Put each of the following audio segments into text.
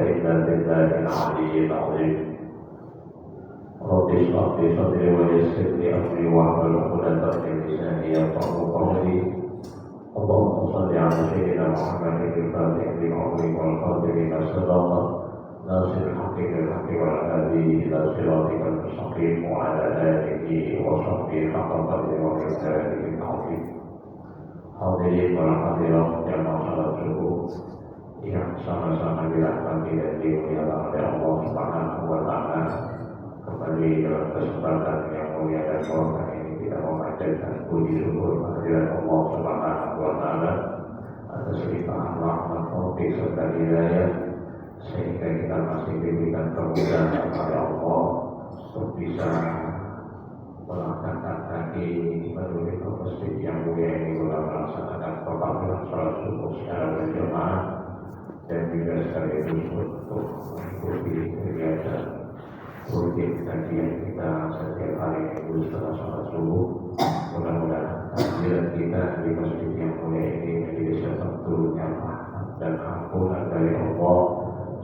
إلا بالله العلي العظيم رب اشرح لي صدري ويسر لي أمري واحلل عقدة من لساني يفقهوا قولي اللهم صل على سيدنا محمد الفاتح لما أغلق والخاتم لما سبق ناصر الحق بالحق والهادي إلى صراطك المستقيم وعلى آله وصحبه حق قدره ومقداره العظيم. Hadirin para hadirat yang masalah subuh yang sama-sama dirahmati dan dimuliakan oleh Allah Subhanahu wa Ta'ala, kembali dalam kesempatan yang mulia dan berkah ini kita memanjatkan puji syukur kehadirat Allah Subhanahu wa Ta'ala atas limpahan rahmat, taufik serta hidayah sehingga kita masih diberikan kemudahan kepada Allah untuk bisa melangkahkan kaki menuju ke masjid yang mulia ini guna melaksanakan perpanggilan sholat subuh secara berjamaah dan juga sekaligus untuk mengikuti kegiatan rutin kajian kita setiap hari minggu setelah sholat subuh. Mudah-mudahan kajian kita di masjid yang mulia ini menjadi sebetulnya rahmat dan ampunan dari Allah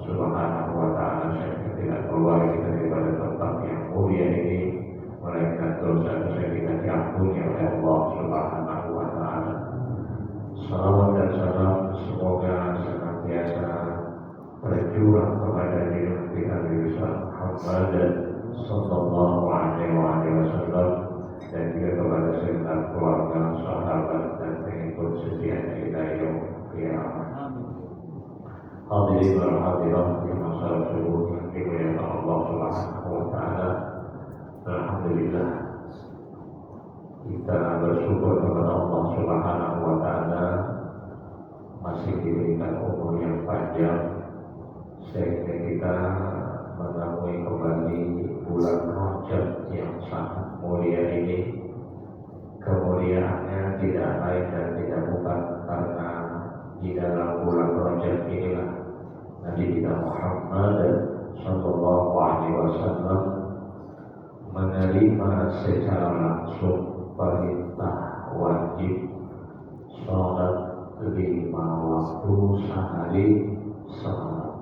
Subhanahu wa Ta'ala sehingga tidak keluar kita daripada tempat yang mulia ini melainkan dosa-dosa kita diampuni oleh Allah Subhanahu wa Ta'ala. Salawat dan salam semoga senantiasa bercurah kepada diri kita Muhammad sallallahu alaihi wasallam dan juga kepada segenap keluarga, sahabat dan pengikut setianya ila yaumil qiyamah. Hadirin dan hadirat yang masalah subuh yang dimuliakan Allah Subhanahu wa Ta'ala. Alhamdulillah kita bersyukur kepada Allah Subhanahu wa Ta'ala masih diberikan umur yang panjang sehingga kita menemui kembali bulan Rajab yang sangat mulia ini. Kemuliaannya tidak lain dan tidak bukan karena di dalam bulan Rajab inilah Nabi kita Muhammad sallallahu alaihi wasallam menerima secara langsung perintah wajib sholat 5 waktu sehari semalam.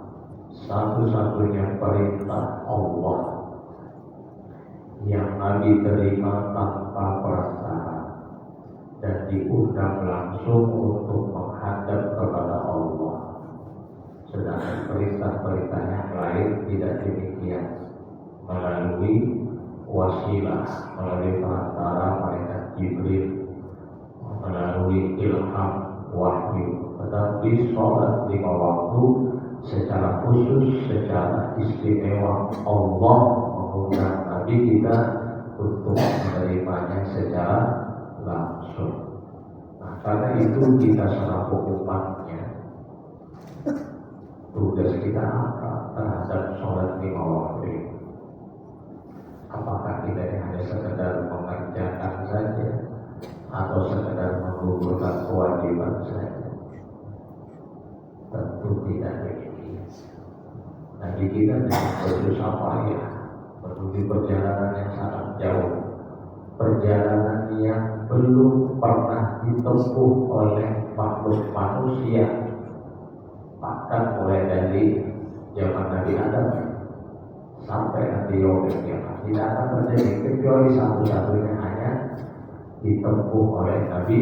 Satu-satunya perintah Allah yang Nabi terima tanpa prasyarat dan diundang langsung untuk menghadap kepada Allah. Sedangkan perintah-perintah yang lain tidak demikian, melalui wasilah, melalui perantara malaikat Jibril, melalui ilham wahyu. Tetapi sholat 5 waktu secara khusus, secara istimewa Allah mengundang Nabi kita untuk menerimanya secara langsung. Nah, karena itu kita selaku umatnya, tugas kita apa terhadap sholat 5 waktu ini? Apakah kita hanya sekedar mengerjakan saja atau sekedar menggugurkan kewajiban saja? Tentu tidak demikian. Nabi kita dengan bersusah payah menuju perjalanan yang sangat jauh, perjalanan yang belum pernah ditempuh oleh makhluk manusia, bahkan mulai dari zaman Nabi Adam sampai nanti yaumil qiyamah tidak akan terjadi kecuali satu-satunya hanya ditempuh oleh Nabi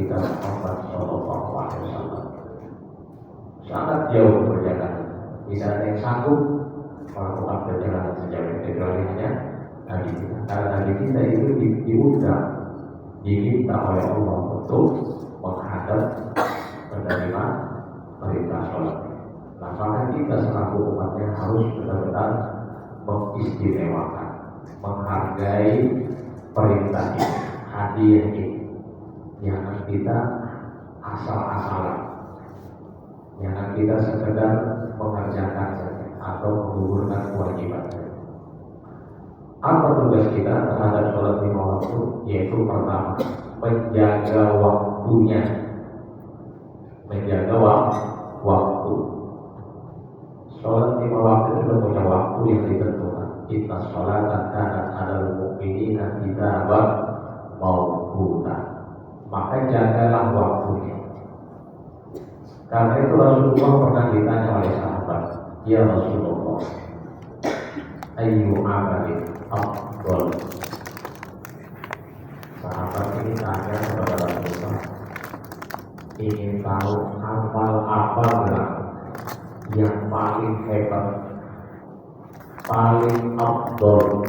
kita Muhammad sallallahu alaihi wasallam. Sangat jauh perjalanan, tidak ada yang sanggup melakukan perjalanan sejauh itu kecuali hanya Nabi kita. Karena Nabi kita itu diundang, diminta oleh Allah untuk menghadap menerima perintah sholat. Nah, maka kita selaku umatnya harus benar-benar mengistimewakan, menghargai perintah ini, hadiah ini. Jangan kita asal-asalan, jangan kita sekedar mengerjakan saja atau menggugurkan kewajiban saja. Apa tugas kita terhadap sholat 5 waktu? Yaitu pertama, menjaga waktunya, menjaga waktu. Sholat 5 waktu sudah punya waktu yang ditentukan. Inna sholatan kanat 'alal mu'minina kitaban mawquta. Maka jagalah waktunya. Karena itu Rasulullah pernah ditanya oleh sahabat, Ya Rasulullah, ayyu amalin afdal. Sahabat ini tanya kepada Rasulullah, ingin tahu amal apa yang paling hebat, paling afdal,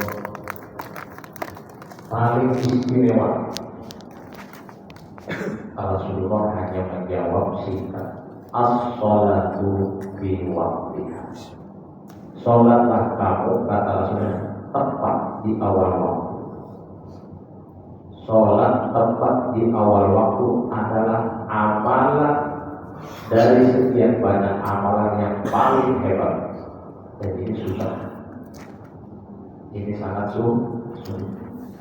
paling istimewa. Rasulullah hanya menjawab singkat, as-sholatu fi waqtiha. Sholatlah kamu, kata Rasulullah, tepat di awal waktu. Sholat tepat di awal waktu adalah amalan dari sekian banyak amalan yang paling hebat. Dan ini susah. Ini sangat sulit.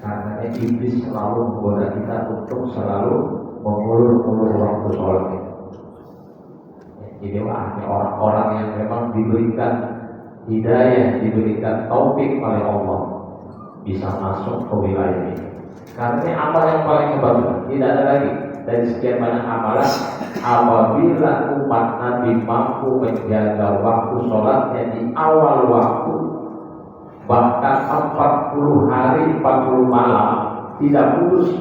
Karena iblis selalu menggoda kita untuk selalu mengulur-ulur waktu sholat itu. Ini hanya orang-orang yang memang diberikan hidayah, diberikan taufik oleh Allah bisa masuk ke wilayah ini. Karena ini amal yang paling hebat, tidak ada lagi dari sekian banyak amalan. Apabila umat Nabi mampu menjaga waktu sholatnya di awal waktu, bahkan 40 hari 40 malam tidak putus,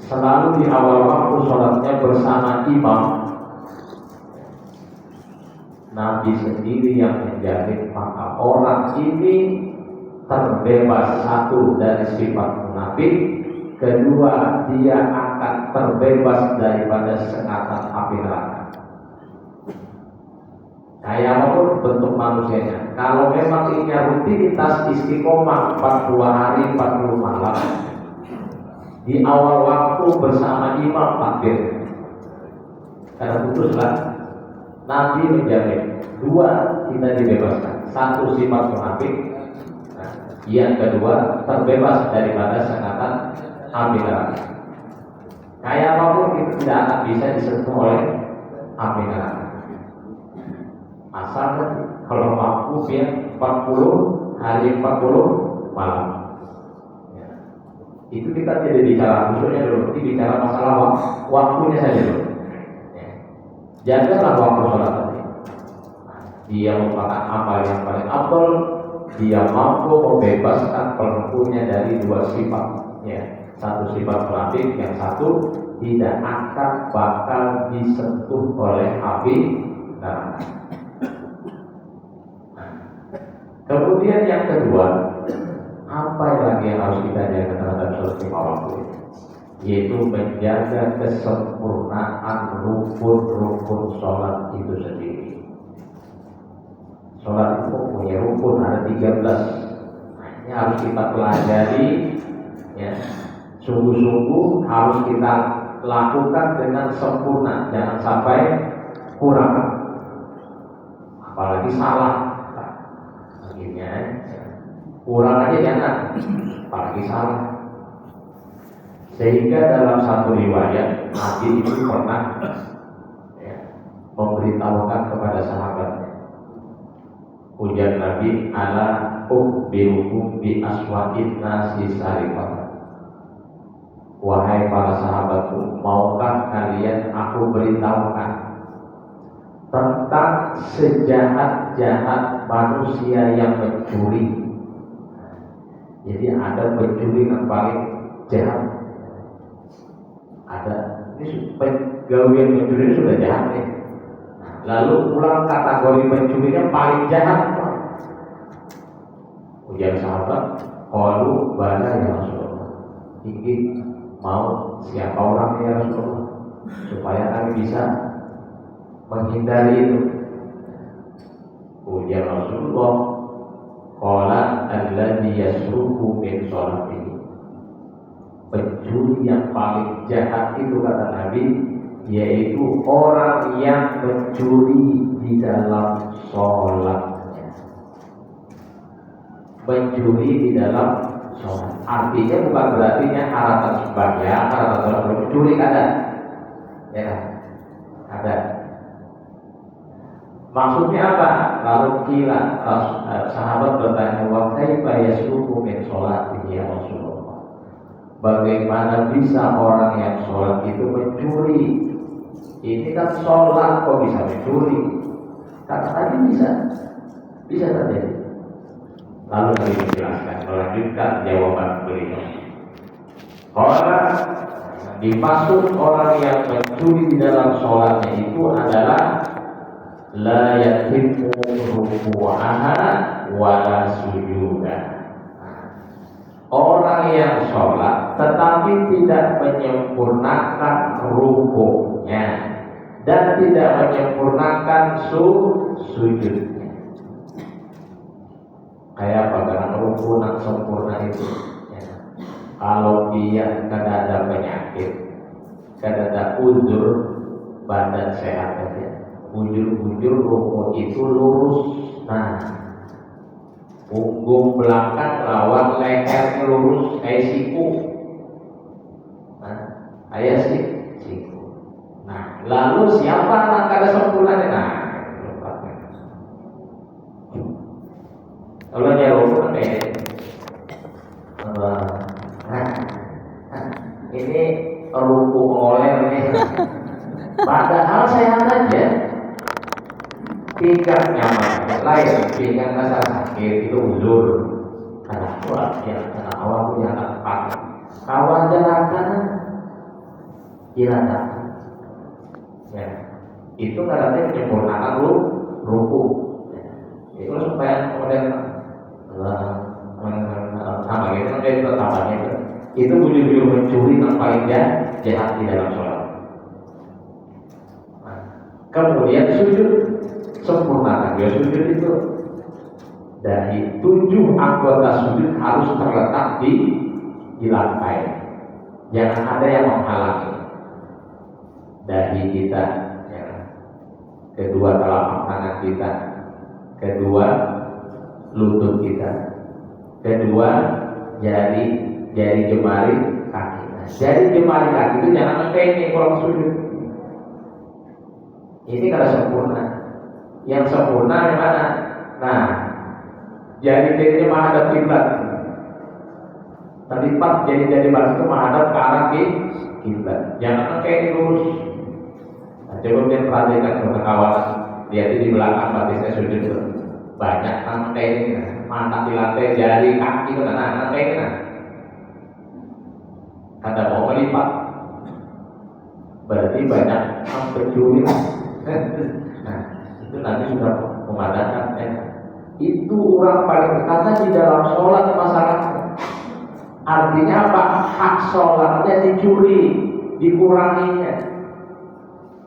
selalu di awal waktu sholatnya bersama imam, Nabi sendiri yang menjamin, maka orang ini terbebas satu dari sifat munafik, kedua dia akan terbebas daripada sengatan api neraka. Kayak apapun bentuk manusianya, kalau memang ini rutinitas istiqomah 40 hari 40 malam di awal waktu bersama imam takbir, karena putuslah, Nabi menjamin dua kita dibebaskan, satu sifat munafik, yang kedua terbebas daripada sengatan api neraka. Kayak apapun kita tidak akan bisa disentuh oleh api neraka. Asal kalau mampu dia 40 hari 40 malam. Ya. Itu kita tidak bicara khususnya dulu, ini bicara masalah waktunya saja dulu. Ya. Jagalah waktu sholat tadi. Dia merupakan amal yang paling afdal. Dia mampu membebaskan pelakunya dari dua sifat. Ya. Satu sifat munafik, yang satu tidak akan bakal disentuh oleh api neraka. Kemudian yang kedua, apa lagi yang harus kita jaga terhadap sholat lima waktu? Yaitu menjaga kesempurnaan rukun-rukun sholat itu sendiri. Sholat itu punya rukun ada 13. Ini harus kita pelajari, ya. Sungguh-sungguh harus kita lakukan dengan sempurna, jangan sampai kurang, apalagi salah. Kurang aja jangan, apalagi salah. Sehingga dalam satu riwayat Nabi itu pernah memberitahukan kepada sahabatnya, ujar Nabi, ala ukhbirukum bi aswadin nasi sarifah. Wahai para sahabatku, maukah kalian aku beritahukan tentang sejahat-jahat manusia yang mencuri? Jadi ada pencuri yang paling jahat. Ada, ini pegawai pencuri sudah jahat nih. Lalu pulang kategori pencurinya paling jahat. Ujar sahabat, qalu bala ya Rasulullah. Ini mau siapa orang ya Rasulullah, supaya kami bisa menghindari itu. Ujar Rasulullah, qala alladhi yasruku min sholatihi. Pencuri yang paling jahat itu, kata Nabi, yaitu orang yang mencuri di dalam sholatnya. Mencuri di dalam sholat, artinya bukan berarti haratan sembahyang, haratan sholat, mencuri ada, ya ada. Maksudnya apa? Lalu kira sahabat bertanya, wa kaifa yasluku min sholatihi ya Rasulullah. Bagaimana bisa orang yang sholat itu mencuri? Ini kan sholat kok bisa mencuri? Kata tadi bisa. Bisa terjadi. Lalu Nabi menjelaskan, melanjutkan jawaban beliau. Orang dimaksud orang yang mencuri di dalam sholatnya itu adalah la yatimmu ruku'aha wa la sujudah. Orang yang sholat tetapi tidak menyempurnakan rukuknya dan tidak menyempurnakan sujudnya. Kayak apa? Karena rukuk yang sempurna itu ya. Kalau dia kada ada penyakit, kada ada uzur, badan sehat aja, bujur-bujur rukuk itu lurus. Nah, punggung belakang lawan leher lurus kayak siku. Nah, kayak siku. Nah, lalu siapa yang kada sempurnanya? Nah, kalau dia rukuk kayak ini rukuk oleh nih. Padahal sehat aja, tidak nyaman, lain, tidak rasa sakit itu uzur. Karena kuat ya, karena awal punya tempat. Kawan jalanan, jalan. Ya, itu karena menyempurnakan rukuk. Itu supaya kemudian sama gitu kan dari pertamanya itu bujur-bujur mencuri tanpa jahat di dalam sholat. Nah, kemudian sujud sempurnakan dia sujud itu dari 7 anggota sujud harus terletak di lantai, jangan ada yang menghalangi dahi kita ya. Kedua telapak tangan kita, kedua lutut kita, kedua jari jemari kaki. Nah, jari jemari kaki itu jangan sampai ini kurang sujud. Ini kada sempurna. Yang sempurna di mana? Nah, jari-jarinya menghadap kiblat. Terlipat jari-jari baris itu menghadap ke arah kiblat. Jangan sampai ini lurus. Nah, coba dia perhatikan kawan lihat di belakang batisnya sujud itu. Banyak sampai ini, mata di lantai, jari kaki itu sampai ini. Kada mau melipat, berarti banyak pencuri. Nah, itu nanti sudah memadakan. Itu orang paling karena di dalam sholat masalahnya. Artinya apa? Hak sholatnya dicuri, dikuranginya.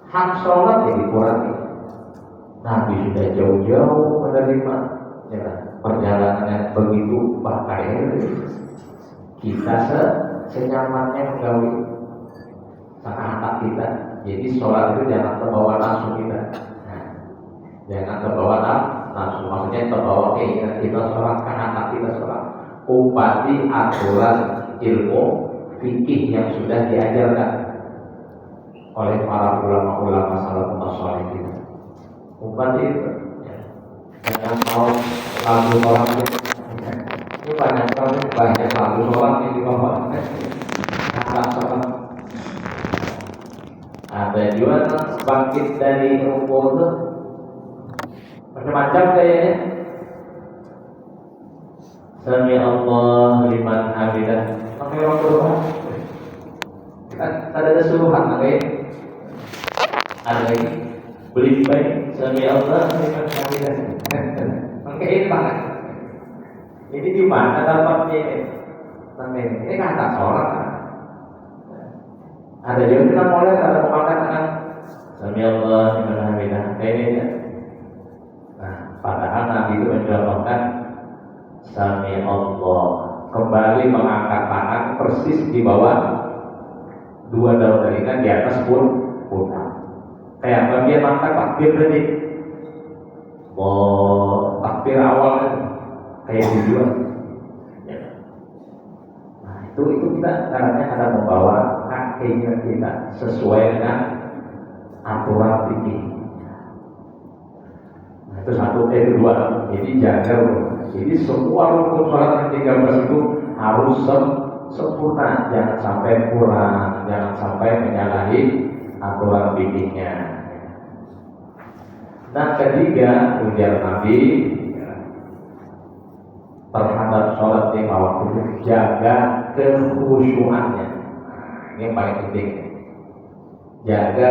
Hak sholat ya dikurangi. Nabi sudah jauh-jauh menerima ya, perjalanan yang begitu bahaya. Kita senyamannya menggawi hak kita. Jadi sholat itu jangan terbawa nafsu kita. Nah, jangan terbawa nafsu. Maksudnya terbawa keinginan kita sholat karena kita sholat. Upati aturan ilmu fikih yang sudah diajarkan oleh para ulama-ulama salafus saleh kita. Upati itu yang mau lagu sholat ini banyak lagu sholat yang dibawa kata sholat. Ada juga bangkit dari rukuk itu macam-macam kayaknya. Sami Allah liman hamidah. Pakai waktu doa. Kan ada suruhan pakai. Ada lagi beli baik Sami Allah liman hamidah. Pakai ini pakai. Ini di mana dapatnya ini? Ini kata sholat. Ada juga kita mulai ada pemakanan Sami Allah liman hamidah. Kayak ini ya. Nah, padahal Nabi itu mencontohkan Sami Allah kembali mengangkat tangan persis di bawah dua daun telinga di atas pundak. Kayak bagian mata takbir tadi. Takbir awal kayak tujuan. Nah, itu kita caranya ada membawa kakinya kita sesuai dengan aturan fikih. Nah, itu satu, kedua. Jadi jaga. Jadi semua rukun sholat yang 13 itu harus sempurna, jangan sampai kurang, jangan sampai menyalahi aturan fikihnya. Dan ketiga, ujar Nabi, terhadap sholat lima waktu, jaga kekhusyuannya. Ini yang paling penting, jaga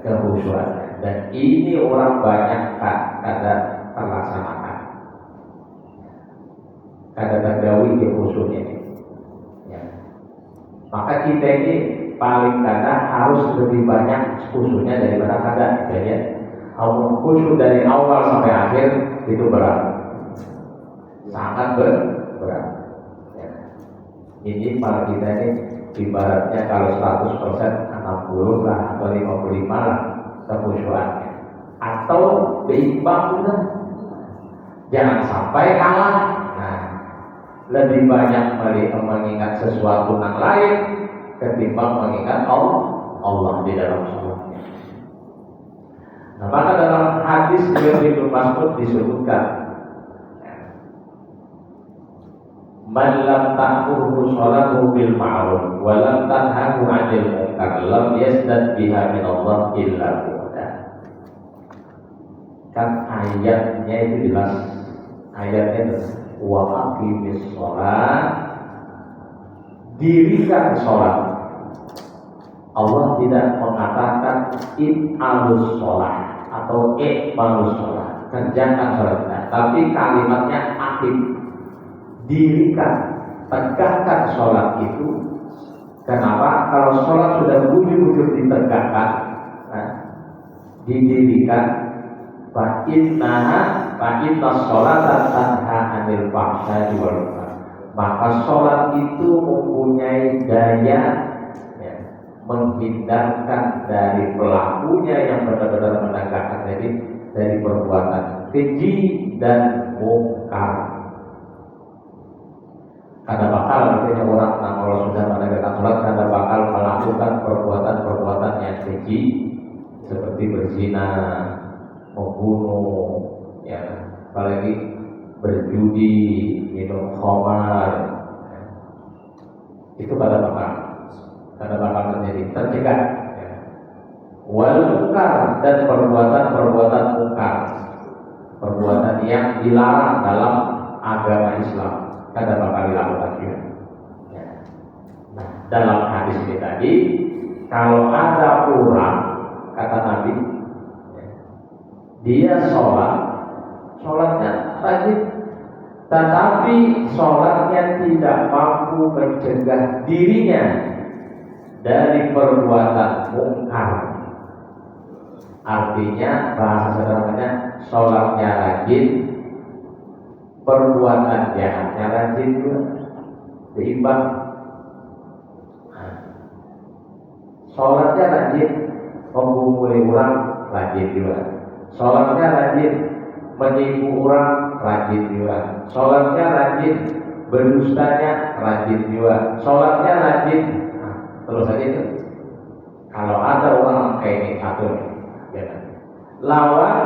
kekhusyuannya. Dan ini orang banyak kada terlaksanakan, kada tergawi kekhusyuannya. Ya. Maka kita ini paling kada harus lebih banyak khusyuknya daripada kada, ya. Khusyuk dari awal sampai akhir itu berat, sangat berat. Ya. Ini para kita ini ibaratnya kalau 100% 60 lah atau 55 lah kekhusyuannya, atau berimbang juga, jangan sampai kalah. Nah, lebih banyak mengingat sesuatu yang lain ketimbang mengingat Allah di dalam sholatnya. Nah, maka dalam hadis Ibnu Mas'ud disebutkan, man lam ta'murhu sholatuhu bil ma'ruf wa lam tanhahu 'anil munkar lam yazdad biha min Allah illa bu'da. Kan ayatnya itu jelas, ayatnya itu wa aqimis sholat, dirikan sholat. Allah tidak mengatakan if'alus sholat atau iqbalus sholat, kerjakan sholat, tapi kalimatnya aqim, dirikan, tegakkan sholat itu. Kenapa? Kalau sholat sudah wujud-wujud ditegakkan, nah, didirikan, fa inna sholata tanha 'anil fahsya'i wal munkar, maka sholat itu mempunyai daya menghindarkan dari pelakunya yang benar-benar menegakkan dari perbuatan keji dan mungkar. Karena bakal artinya orang kalau sudah menegakkan sholat, karena bakal melakukan perbuatan-perbuatan yang keji seperti berzina, membunuh, ya, apalagi berjudi, minum khamar, ya. Itu pada bakal terjadi, tercegah. Ya. Wal munkar, dan perbuatan-perbuatan mungkar, perbuatan yang dilarang dalam agama Islam, kada bakal dilakukan juga. Ya. Nah, dalam hadis ini tadi, kalau ada orang, kata Nabi, ya, dia sholatnya rajin, tetapi sholatnya tidak mampu mencegah dirinya dari perbuatan mungkar. Artinya bahasa sederhananya, sholatnya rajin, perbuatan jahatnya rajin juga, seimbang. Sholatnya rajin, memukuli orang rajin juga, sholatnya rajin, menipu orang rajin juga, sholatnya rajin, berdustanya rajin juga, sholatnya rajin. Terus saja itu. Kalau ada orang kayak ini satu, ya, lawan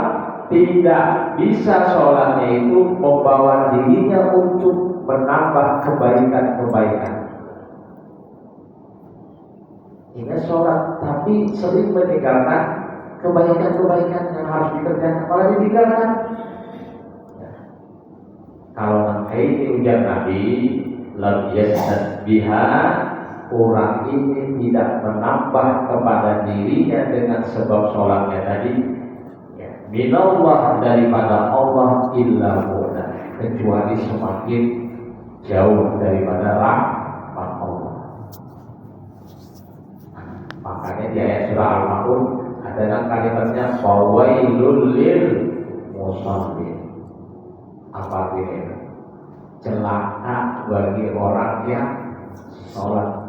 tidak bisa sholatnya itu membawa dirinya untuk menambah kebaikan-kebaikan. Ingat sholat, tapi sering meninggalkan kebaikan-kebaikan yang harus dikerjakan, malah ditinggalkan. Ya. Kalau kayak ini ujar Nabi, lam yazdad biha, orang ini tidak menambah kepada dirinya dengan sebab sholatnya tadi, ya, minallah, daripada Allah, illa bu'da, kecuali semakin jauh daripada rahmat Allah. Makanya di ayat surah Al-Ma'un ada kalimatnya fawailul lil musallin. Apa artinya? Celaka bagi orang yang sholat.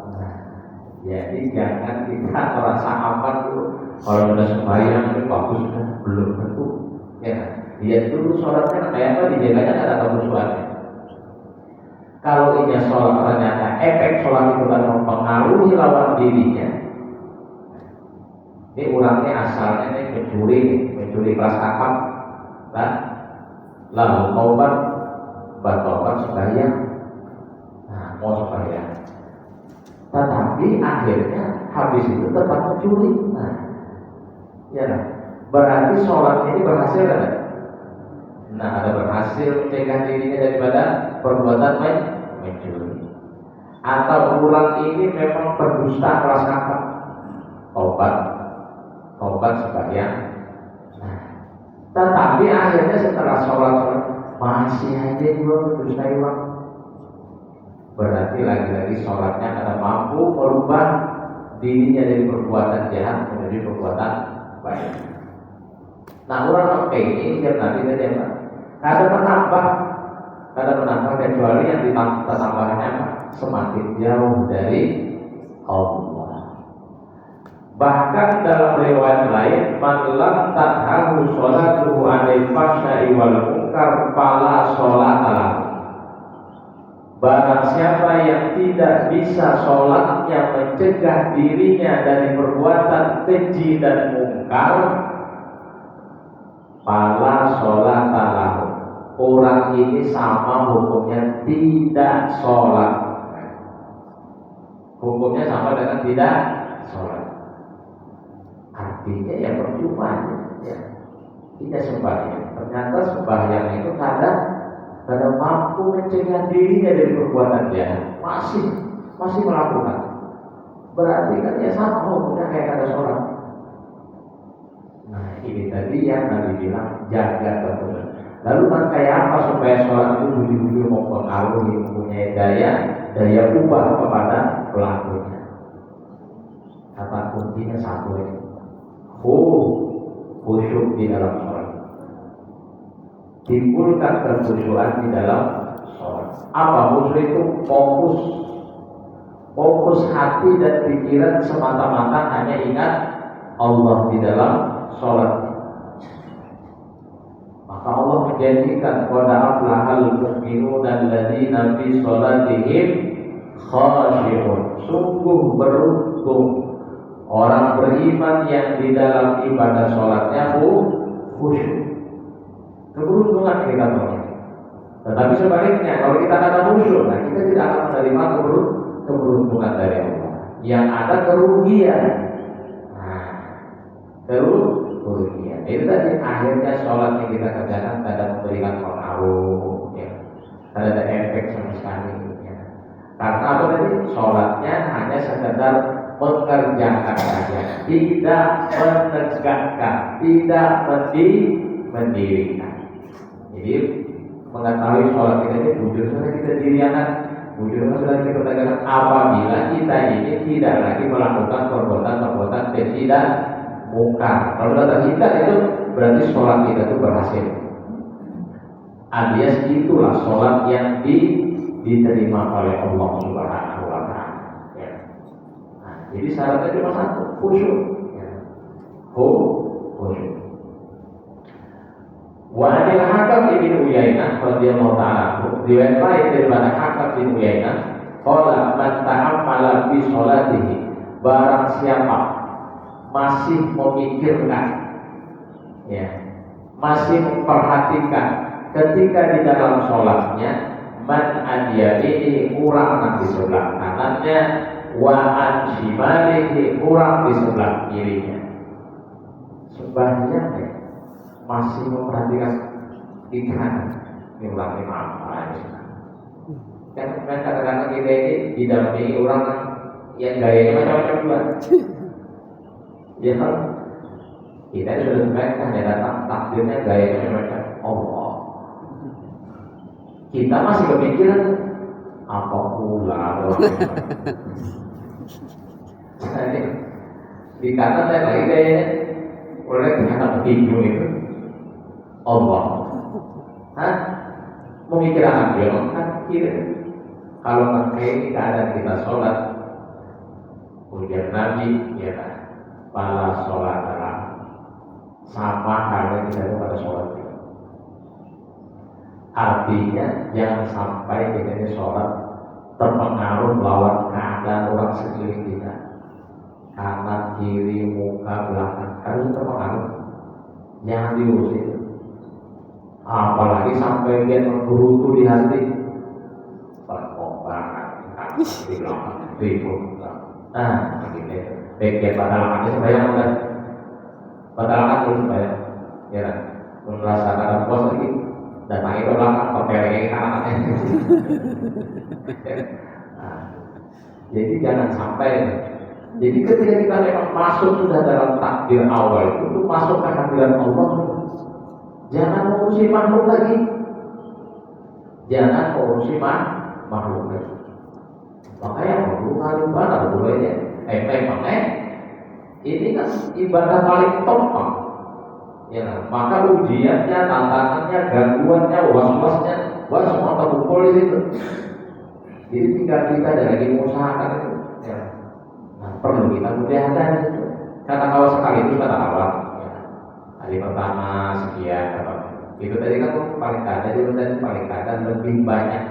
Jadi jangan kita merasa aman dulu. Kalau sudah sembahyang itu bagus kan? Belum tentu. Ya, lihat dulu sholatnya kayak apa, dijaganya ada kekhusyuannya. Kalau ini sholat ternyata efek sholat itu kan mempengaruhi lawan dirinya. Ini orangnya asalnya ini mencuri kelas kakap, kan? Lalu taubat, bertobat sembahyang. Nah, mau sembahyang. Tetapi akhirnya habis itu tetap mencuri. Nah, ya, berarti sholat ini berhasil kan? Nah, ada berhasil mencegah dirinya daripada perbuatan mencuri. Atau orang ini memang berdusta kelas kakak, tobat sebagian. Nah, tetapi akhirnya setelah sholat masih aja juga berdusta orang. Berarti lagi-lagi sholatnya karena mampu merubah dirinya dari perbuatan jahat menjadi perbuatan baik. Nah, orang kayak ini dia nanti tadi apa? Kada menambah kecuali yang ditambahnya semakin jauh dari Allah. Bahkan dalam riwayat lain, man lam tadhahu sholatuhu anil fahsya'i wal munkar fala sholatalah. Barang siapa yang tidak bisa sholatnya mencegah dirinya dari perbuatan keji dan mungkar, fala sholatalah. Orang ini sama hukumnya tidak sholat. Hukumnya sama dengan tidak sholat. Artinya ya percuma ya. Tidak sembahyang. Ternyata sembahyang itu kadang mampu mencegah dirinya dari perbuatan jahat. Masih melakukan. Berarti kan ya sama hukumnya kayak kada sholat. Nah, ini tadi yang Nabi bilang jaga kebenaran. Lalu kan kayak apa supaya sholat itu budi-budi mempengaruhi, mempunyai daya ubah kepada pelakunya? Kata kuncinya satu ini, khusyuk di dalam sholat. Timbulkan kekhusyukan di dalam sholat. Apa khusyuk itu? Fokus hati dan pikiran semata-mata hanya ingat Allah di dalam sholat. Maka Allah menjanjikan qad aflahal mu'minuna alladzina fi sholatihim khashi'un. Sungguh beruntung orang beriman yang di dalam ibadah sholatnya khusyuk. Keberuntungan kita punya. Tetapi sebaliknya kalau kita ada khusyuk, nah kita tidak akan menerima keberuntungan dari Allah. Yang ada kerugian. Nah, kerugian. Itu tadi akhirnya sholat yang kita kerjakan tidak memberikan pengaruh, ya. Tidak ada efek sama sekali. Ya. Karena apa tadi? Sholatnya hanya sekedar mengerjakan saja, tidak menegakkan, tidak mendirikan. Jadi mengetahui sholat kita ini bujur saja kita diriakan, bujur saja kita tegakkan apabila kita ini tidak lagi melakukan perbuatan keji dan mungkar. Kalau sudah terhindar itu berarti sholat kita itu berhasil. Alias itulah sholat yang diterima oleh Allah Subhanahu wa Ta'ala. Ya. Nah, jadi syaratnya cuma satu, khusyuk. Ya. Khusyuk. Wa anil Hakam bin Uyainah radhiyallahu ta'ala, riwayat lain daripada Hakam bin Uyainah, qala man ta'ammala fi sholatihi, barang siapa masih memikirkan, ya, masih memperhatikan ketika di dalam sholatnya, man adiyamihi, kurang di sebelah kanannya, wa an shimalihi, kurang di sebelah kirinya. Sebagian masih memperhatikan ikan, ini ulang apa ya? Kan kadang-kadang kita ini didampingi orang yang gayanya macam-macam juga. Ya kan, kita sudah sebenarnya ya datang takdirnya gayanya macam Allah. Kita masih kepikiran apa pula jadi di kanan dan lagi gayanya oleh ternyata bingung itu Allah. Hah? Memikirkan dia kan kira kalau pakai keadaan kita sholat, ujian Nabi ya kan, pala sholat adalah sama halnya kita itu pada sholat juga. Artinya jangan sampai kita ini sholat terpengaruh lawan keadaan orang sekeliling kita, kanan, kiri, muka, belakang harus terpengaruh, jangan diusir. Apalagi sampai dia menggerutu di hati, perkembangan di belakang ribut. Nah, begini. Bagian batalangannya sembahyang bukan? Batalangan dulu sembahyang, ya kan? Merasakan puas lagi, Nah, jadi jangan sampai. Jadi ketika kita memang masuk sudah dalam takdir awal itu masuk ke hadirat Allah, jangan mengurusi makhluk lagi, jangan mengurusi makhluk lagi. Makanya perlu mana bolehnya. Memangnya ini kan ibadah paling top, ya, maka ujiannya, tantangannya, gangguannya, was-wasnya, semua terkumpul di situ. Jadi tinggal kita ada lagi mengusahakan itu, ya. Nah, perlu kita mudah-mudahan di situ. Kata awal sekali itu kata awal, ya. Hari pertama sekian, itu tadi kan paling kadang, itu tadi paling kadang lebih banyak.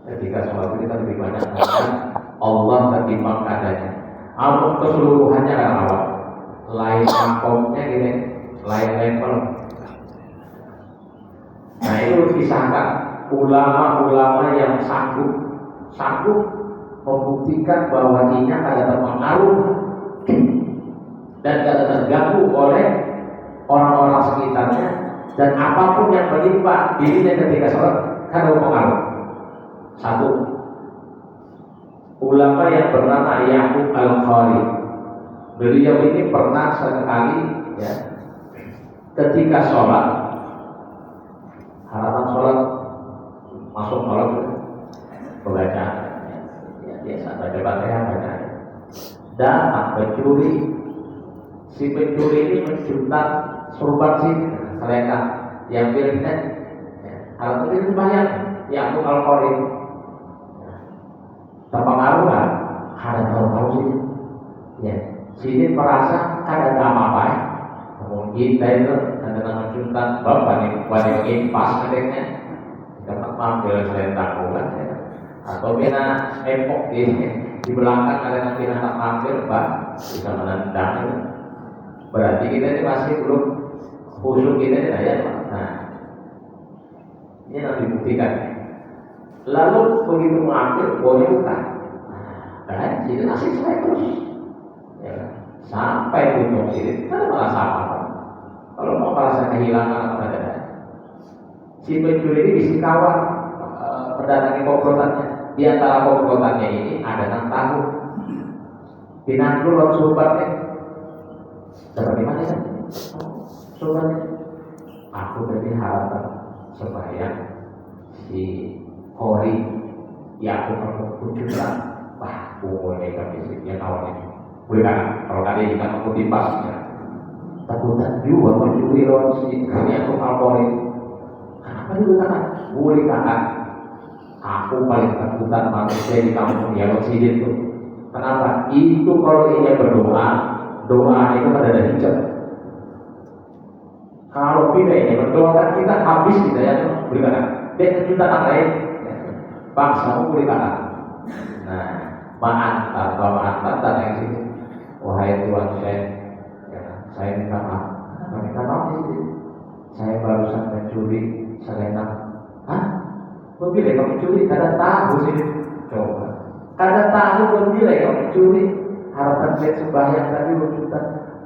Ketika sholat kita lebih banyak Allah ketimbang keadaannya. Amun keseluruhannya kan awal, lain makomnya gini, lain level. Nah itu kisahkan ulama-ulama yang sanggup membuktikan bahwa dirinya ada terpengaruh dan tidak terganggu oleh orang-orang sekitarnya, dan apapun yang menimpa dirinya ketika sholat kan berpengaruh. Satu, ulama yang bernama Yaqub Al-Qari. Beliau ini pernah sekali, ya, ketika sholat, halaman sholat, masuk sholat, membaca, ya, biasa baca-baca, datang pencuri. Si pencuri ini menjuntak sorban selendang yang miliknya. Hal itu banyak. Yaqub Al-Qari terpengaruh nggak? Ada tahu sih, ya. Sini merasa ada apa-apa, ya. Mungkin itu ada nama juntan, bapak nih pas adiknya dapat mampir selendang bukan, ya. Atau bina epok di belakang ada yang bina tak mampir, pak bisa menendang, ya. Berarti kita ini masih belum khusyuk kita ini, ya. Nah, ini harus dibuktikan. Lalu begitu mengambil, boleh bukan? Dan jadi masih selesai terus, ya, sampai ujung sini, kan malah sama. Kalau mau merasa kehilangan apa ada, si pencuri ini bisa kawan mendatangi komplotannya. Di antara komplotannya ini ada 6 tahun. Pinangku lalu sobatnya, seperti mana ya? Sobatnya, aku dari harapan supaya si Kori ya aku perlu kucuran, wah pokoknya ikan fisiknya kawannya boleh kan, kalau tadi ikan aku dipasnya takutan juga mencuri lawan si aku Kori. Kenapa juga kan? Boleh kan? Aku paling takutan manusia di kampung ya Sidin itu. Kenapa? Itu kalau ia berdoa, doa itu kan ada hijab. Kalau tidak ini berdoa kita habis kita ya, berikan dia kejutan lain. Bangsa boleh kalah. Nah, ma'antar datang sini. Wahai Tuhan saya minta maaf. Minta maaf di sini. Saya barusan mencuri selendang. Hah? Bila kamu mencuri? Kada tahu sih. Coba. Kada tahu bila kamu mencuri. Harapan saya sembahyang tadi berjuta.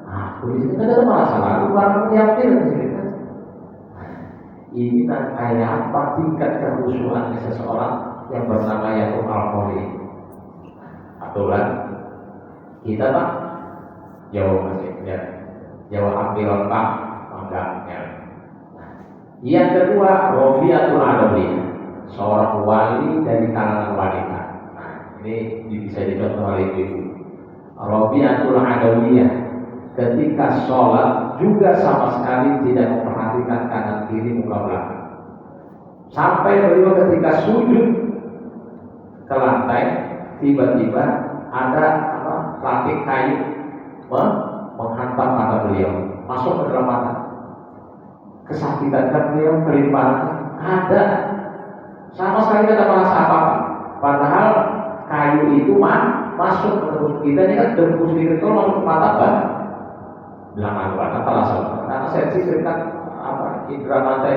Aku di sini kada ada masalah. Aku barang yang di sini kan. Ini kan kayak apa tingkat kehusuan seseorang yang bernama Yaqub Al-Qari. Aturan kita pak Jawa masih ya, Jawa hampir pak enggaknya. Yang kedua Robiatul Adawiyah, seorang wali dari kalangan wanita. Nah, ini bisa dicontoh oleh ibu. Robiatul Adawiyah ketika sholat juga sama sekali tidak memperhatikan kanan kiri muka belakang. Sampai beliau ketika sujud ke lantai, tiba-tiba ada ratik kayu menghantam mata beliau, masuk ke dalam mata. Kesakitan kan beliau, kelimpahan ada, sama sekali tidak merasa apa-apa. Padahal kayu itu masuk ke tubuh kita, ini kan dembus sedikit kalau masuk ke mata bah. Bilang apa? Kata langsung, karena sensitif kan indra mata.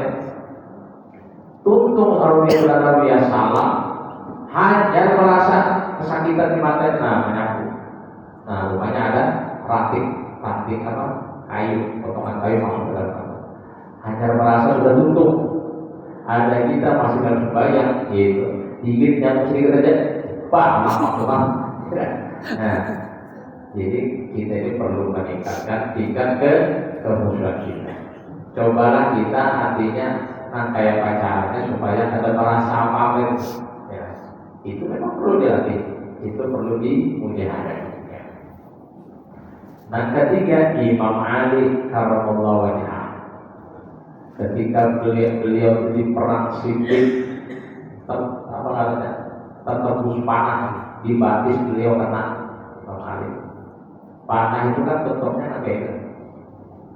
Tuntung kalau dia sudah salah. Hanya merasa kesakitan di mata, menyapu. Nah, rupanya ada ratik kayu, potongan kayu masuk ke dalam mata. Hanya merasa sudah tuntung, Ada kita masih dalam sembahyang, gitu. Dikit yang sedikit aja, Pak, maaf. Nah, jadi kita ini perlu meningkatkan tingkat kehusuan kita. Cobalah kita artinya kayak pacarnya supaya ada merasa pamer. Ya, itu memang perlu dilatih, itu perlu dimuliakan. Ya. Nah, ketiga Imam Ali karramallahu wajhah. Ketika beliau di perang Siffin, tertembus panah di batis beliau kena Imam Ali. Panah itu kan bentuknya kayak itu.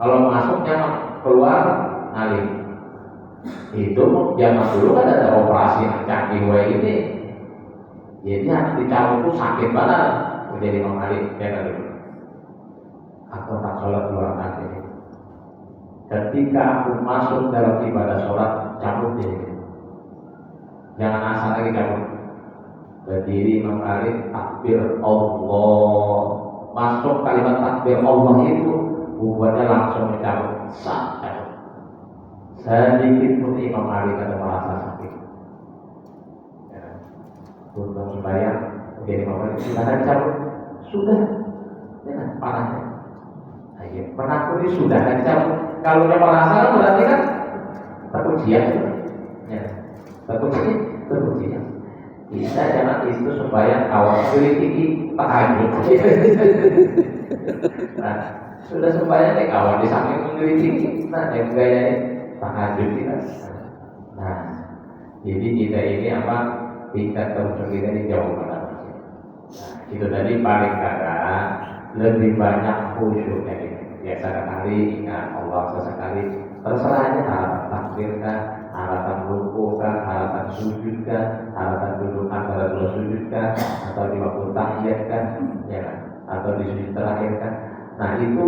Kalau masuknya keluar ngalir. Itu zaman dulu kan ada operasi yang canggih ini. Jadi yang dicabut itu sakit banget. Menjadi Imam Ali ya kan dulu. Aku tak sholat 2 rakaat ini. Ketika aku masuk dalam ibadah sholat, cabut dia. Jangan asal lagi cabut. Berdiri Imam Ali, takbir Allah. Masuk kalimat takbir Allah itu buatnya langsung mencabut. Sedikit pun Imam Ali kata merasa sakit. Ya. Untuk sembahyang, jadi Imam Ali sudah cabut, sudah, ya, panahnya. Ayo, penakut ini sudah cabut. Kalau dia merasa berarti kan terpujian, ya, terpujian. Kita jangan itu sembahyang awal kritik tahajud. Nah, sudah sembahyang kawan di samping mengkritik, nah yang gaya tahajud kita. Nah, jadi kita ini apa tingkat kehusuan kita ini jauh banget. Nah, itu tadi paling kadang lebih banyak khusyuknya kita. Biasa kali ingat Allah sesekali, terserah aja harapan takbir kan, harapan ruku kan, harapan sujud kan, harapan duduk antara 2 sujud kan, atau di waktu tahiyat kan, ya kan, atau di sujud terakhir kan. Nah itu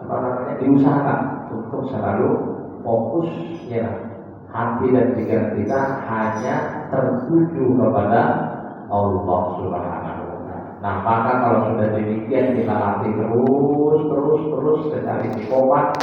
apa namanya diusahakan untuk selalu fokus ya hati dan pikiran kita hanya tertuju kepada Allah Subhanahu wa Ta'ala. Nah maka kalau sudah demikian kita latih terus secara istiqomah